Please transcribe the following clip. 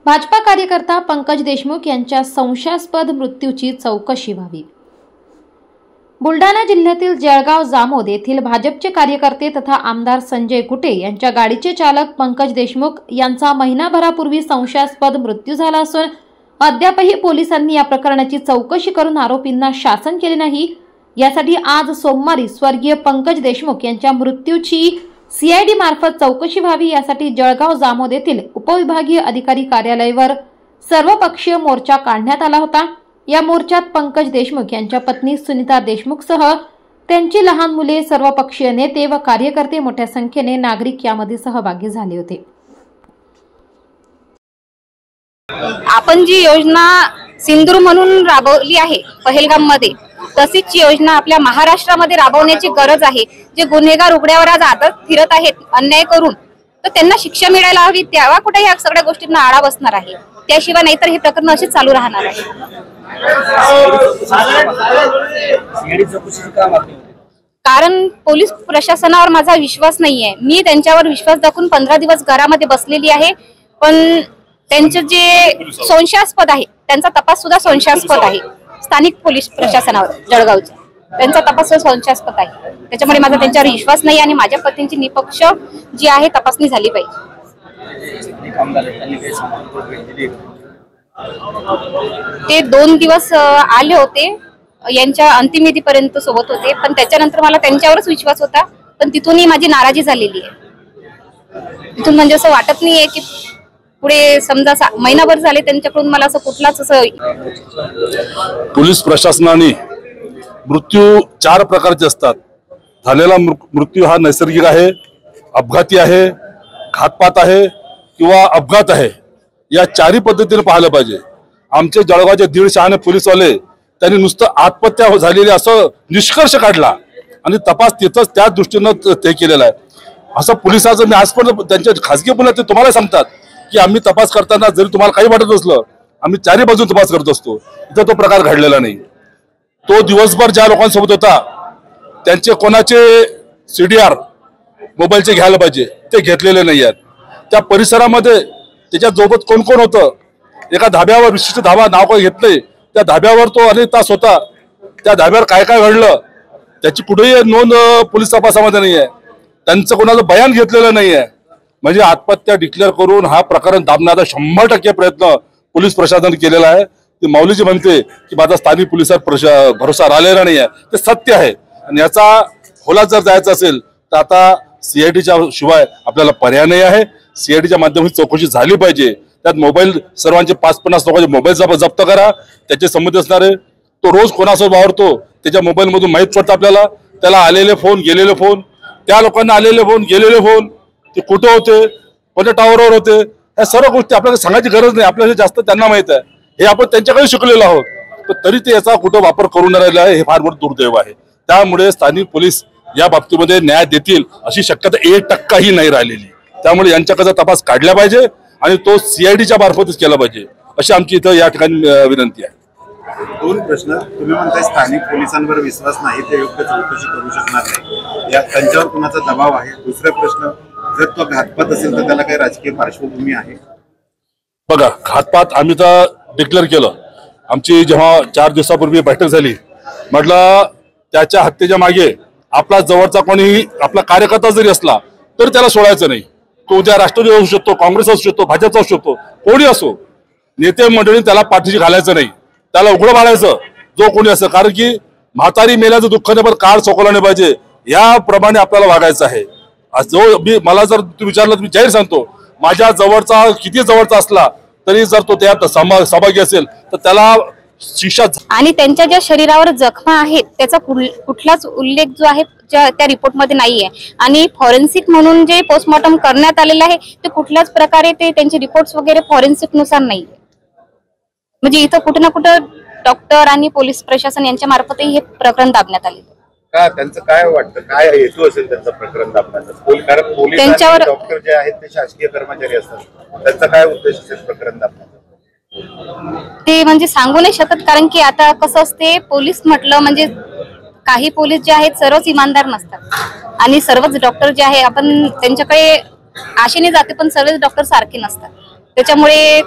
भाजपा कार्यकर्ता पंकज देशमुख यांच्या संशयास्पद मृत्यूची चौकशी व्हावी। बुलढाणा जिल्ह्यातील जळगाव जामोद येथील भाजपचे कार्यकर्ते तथा आमदार संजय कुटे यांच्या गाडीचे चालक पंकज देशमुख यांचा महिनाभरापूर्वी संशयास्पद मृत्यू झाला असून अद्यापही पोलिसांनी या प्रकरणाची चौकशी करून आरोपींना शासन केले नाही। यासाठी आज सोमवारी स्वर्गीय पंकज देशमुख यांच्या मृत्यूची सीआयडी मार्फत चौकशी व्हावी यासाठी जळगाव जामोद येथील उपविभागीय अधिकारी कार्यालयावर सर्वपक्षीय मोर्चा काढण्यात आला होता। या मोर्चात पंकज देशमुख यांच्या पत्नी सुनीता देशमुखसह त्यांची लहान मुले, सर्वपक्षीय नेते व कार्यकर्ते मोठ्या संख्येने नागरिक यामध्ये सहभागी झाले होते। आपण जी योजना सिंदूर म्हणून राबवली आहे पहलगाम मध्ये, तशीच योजना आपल्या महाराष्ट्रामध्ये राबवण्याची गरज आहे। जे गुन्हेगार उघड्यावर आज आदत फिरत आहेत अन्याय करून, तर त्यांना शिक्षा मिळायला हवी, तेव्हा कुठे ह्या सगळ्या गोष्टींना आळा बसणार आहे। त्याशिवाय नाहीतर हे प्रकरण असेच चालू राहणार आहे। कारण पोलीस प्रशासनावर माझा विश्वास नाहीये। मी त्यांच्यावर विश्वास दाखवून 15 दिवस घरामध्ये बसलेली आहे, पण त्यांचे जे संशयास्पद आहे त्यांचा तपास सुद्धा संशयास्पद आहे। स्थानिक पोलीस प्रशासनावर जळगावचा त्यांचा तपास संशयास्पद आहे, त्याच्यामुळे माझा त्यांच्यावर विश्वास नाही आणि माझ्या पत्नीची निपक्ष जी आहे तपासणी झाली पाहिजे। ते 2 दिवस आले होते, यांच्या अंतिमविधीपर्यंत सोबत होते, पण त्याच्यानंतर मला त्यांच्यावरच विश्वास होता, पण तिथूनही माझी नाराजी झालेली आहे। तिथून म्हणजे असं वाटत नाहीये की पुढे समजा महिनाभर झाले त्यांच्याकडून मला असं कुठलाच असं। पोलीस प्रशासनाने मृत्यू 4 प्रकारचे असतात। झालेला मृत्यू हा नैसर्गिक आहे, अपघाती आहे, घातपात आहे किंवा अपघात आहे। या 4ही पद्धतीने पाहायला पाहिजे। आमचे जळगावचे 150 पोलीसवाले त्यांनी नुसतं आत्महत्या झालेली असं निष्कर्ष काढला आणि तपास तिथंच त्या दृष्टीनं ते केलेला आहे। असं पोलिसांचं मी आजपर्यंत त्यांच्या खासगी बोलण्यात ते तुम्हाला सांगतात की आम्ही तपास करताना जरी तुम्हाला काही वाटत असलं आम्ही 4ही बाजून तपास करत असतो। इथं तो प्रकार घडलेला नाही। तो दिवसभर ज्या लोकांसोबत होता त्यांचे कोणाचे CDR मोबाईलचे घ्यायला पाहिजे ते घेतलेले नाही आहेत। त्या परिसरामध्ये त्याच्या सोबत कोण कोण होतं, एका धाब्यावर विशिष्ट धाबा नाव काय घेतलंय, त्या धाब्यावर तो अनेक तास होता। त्या धाब्यावर काय काय घडलं त्याची कुठेही नोंद पोलीस तपासामध्ये नाही आहे। त्यांचं कोणाचं बयान घेतलेलं नाही आहे। म्हणजे आत्महत्या डिक्लेअर करून हा प्रकरण दाबण्याचा 100% प्रयत्न पोलीस प्रशासनाने केलेला आहे। ते माऊलीजी म्हणते की माझा स्थानिक पोलिसांवर भरोसा राहिलेला नाही आहे, ते सत्य आहे। आणि याचा खोलात जर जायचं असेल तर आता सीआयडीच्या शिवाय आपल्याला पर्याय नाही आहे। सीआयडीच्या माध्यमातून चौकशी झाली पाहिजे। त्यात मोबाईल सर्वांचे 5-50 लोकांचे मोबाईल जप्त करा, त्याचे संबंध असणारे तो रोज कोणासोबत वावरतो त्याच्या मोबाईल मधून माहीत पडतं आपल्याला। त्याला आलेले फोन, गेलेले फोन, त्या लोकांना आलेले फोन, गेलेले फोन, ते कुठे होते, कोणत्या टावरवर होते, या सर्व गोष्टी आपल्याला सांगायची गरज नाही। आपल्याला जास्त त्यांना माहित आहे, हे आपण त्यांच्याकडे शिकलेलो आहोत, पण तरी ते याचा कुठं वापर करून राहिला आहे, हे फार मोठं दुर्दैव आहे। त्यामुळे स्थानिक पोलीस या बाबतीमध्ये न्याय देतील अशी शक्यता 1% नाही राहिलेली। त्यामुळे यांच्याकडे तपास काढला पाहिजे आणि तो सीआयडीच्या मार्फतच केला पाहिजे अशी आमची इथं या ठिकाणी विनंती आहे। 2 प्रश्न। तुम्ही म्हणताय स्थानिक पोलिसांवर विश्वास नाही, ते योग्य चौकशी करू शकणार नाही, या त्यांच्यावर कुणाचा दबाव आहे? दुसरा प्रश्न, जर तो घातपात असेल तर त्याला काही राजकीय पार्श्वभूमी आहे? बघा, घातपात आम्ही तर डिक्लेअर केलं। आमची जेव्हा 4 दिवसापूर्वी बैठक झाली, म्हटलं त्याच्या हत्येच्या मागे आपला जवळचा कोणी आपला कार्यकर्ता जरी असला तर त्याला सोडायचं नाही। तो उद्या राष्ट्रवादी असू शकतो, काँग्रेस असू शकतो, भाजपचा असू शकतो, कोणी असो, नेते मंडळी त्याला पाठीशी घालायचं नाही, त्याला उघडं पाडायचं जो कोणी असं। कारण की म्हातारी मेल्याचं दुःख नाही पण काळ सोकवलं नाही पाहिजे, याप्रमाणे आपल्याला वागायचं आहे। जो मला जर तू विचारलं तर मी जाहीर सांगतो, माझ्या जवळचा किती जवळचा असला तरी जर तो त्यात सहभागी असेल तर त्याला शिक्षा। आणि त्यांच्या ज्या शरीरावर जखमा आहेत त्याचा कुठलाच उल्लेख जो आहे त्या रिपोर्ट मध्ये नाहीये। आणि फॉरेन्सिक म्हणून जे पोस्टमॉर्टम करण्यात आलेलं आहे ते कुठल्याच प्रकारे ते त्यांचे रिपोर्ट्स वगैरे फॉरेन्सिक नुसार नाहीये। म्हणजे इथं कुठे ना कुठं डॉक्टर आणि पोलीस प्रशासन यांच्या मार्फतही हे प्रकरण दाबण्यात आले। का त्यांचं काय वाटतं, काय हेतू असेल त्यांचं प्रकरण दाबण्याचा? कारण पोलीस त्यांच्यावर डॉक्टर जे आहेत ते शासकीय कर्मचारी असतात, त्यांचा काय उद्देश असेल प्रकरण दाबण्याचा? ते म्हणजे सांगू नाही शकत, कारण की आता कसं असते, पोलीस म्हटलं म्हणजे काही पोलीस जे आहेत सर्वच इमानदार नसतात आणि सर्वच डॉक्टर जे आहे आपण त्यांच्याकडे आशेने जाते, पण सर्वच डॉक्टर सारखे नसतात। त्याच्यामुळे